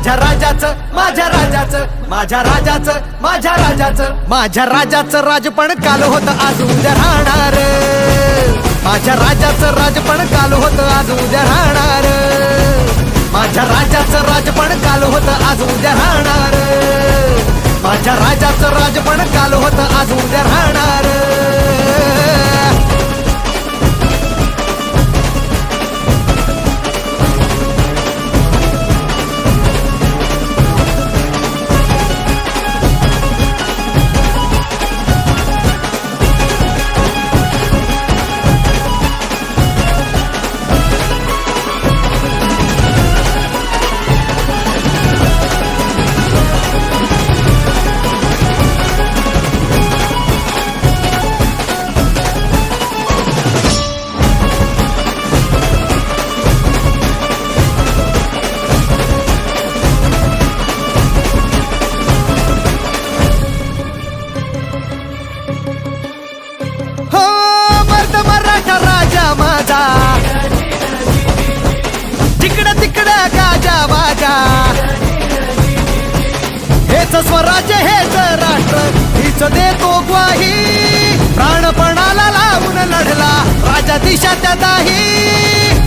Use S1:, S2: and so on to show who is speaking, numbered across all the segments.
S1: माझ्या राजाचं माझ्या राजाचं माझ्या राजाचं माझ्या राजाचं माझ्या राजाचं राजपण काल होतं आज उद्या राहणार माझ्या राजाचं राजपण काल होतं आज उद्या राहणार माझ्या राजाचं राजपण काल होतं आज उद्या राहणार माझ्या राजाचं राजपण काल होतं आज उद्या राहणार तिकडं तिकडं गाजा वाजा हेच स्वराज्य हेच राष्ट्र हीच देतो ग्वाही प्राणपणाला लावून लढला राजा दिशा त्या दाही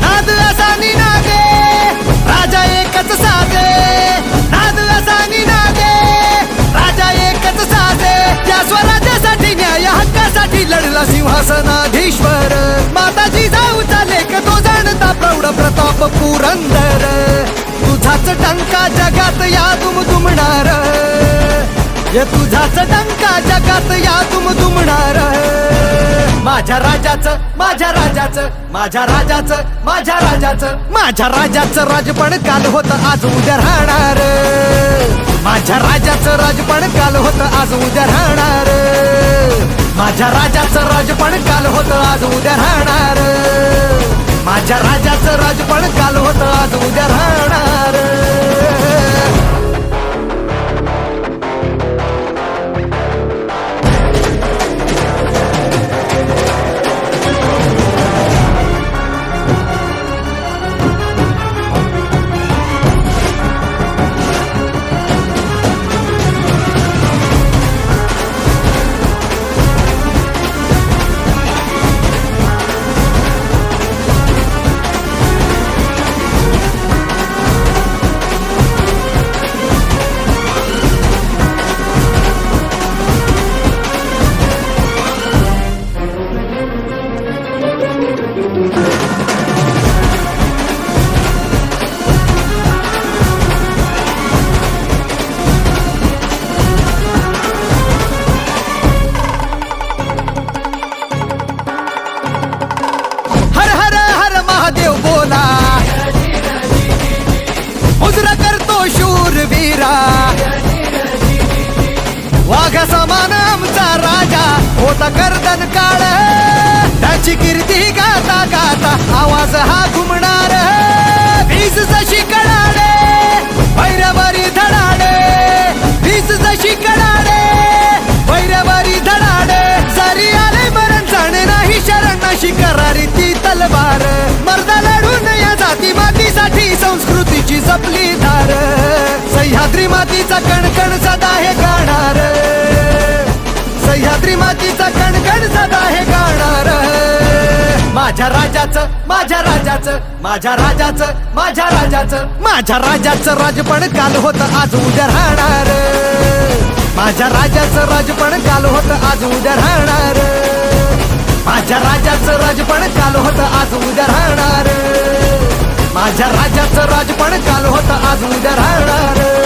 S1: नाद असा निनादे राजा एकच साजे नाद असा निनादे राजा एकच साजे त्या स्वराज्यासाठी न्याय हक्कासाठी लढला सिंहासनाधीश्वर माताजी जाऊ चाले क तो जाणता प्रौढ प्रताप पुरंदर तुझाच टंका जगात या दुमदुमणार तुझाच टंका जगात या दुमदुमणार माझ्या राजाचं माझ्या राजाचं माझ्या राजाचं माझ्या राजाचं माझ्या राजाचं राजपण काल होतं आज उद्या राहणार माझ्या राजाचं राजपण काल होतं आज उद्या राहणार माझ्या राजाचं राजपण काल होतं आज उद्या राहणार माझ्या राजाचं राजपण काल होतं आज उद्या राहणार वाघा समान आमचा राजा होता गर्दन काळ त्याची कीर्ती गाता गाता आवाज हा घुमणार वीज जशी कडाडे भैरवारी धडाडे वीज जशी कडाडे भैरवारी धडाडे जरी आले मरण जाणे नाही शरण नाशी करारी ती तलवार मर्दा लढून या जाती मातीसाठी संस्कृतीची जपली धार सह्याद्री मातीचा कणकण सदा हे गाणार सह्याद्री मातीचा कणकण सदा हे गाणार माझ्या राजाचं माझ्या राजाचं माझ्या राजाचं माझ्या राजाचं माझ्या राजाचं राजपण काल होतं आज उद्या राहणार माझ्या राजाचं राजपण काल होतं आज उद्या राहणार माझ्या राजाचं राजपण काल होतं आज उद्या राहणार माझ्या राजाचं राजपण काल होतं आज उद्या राहणार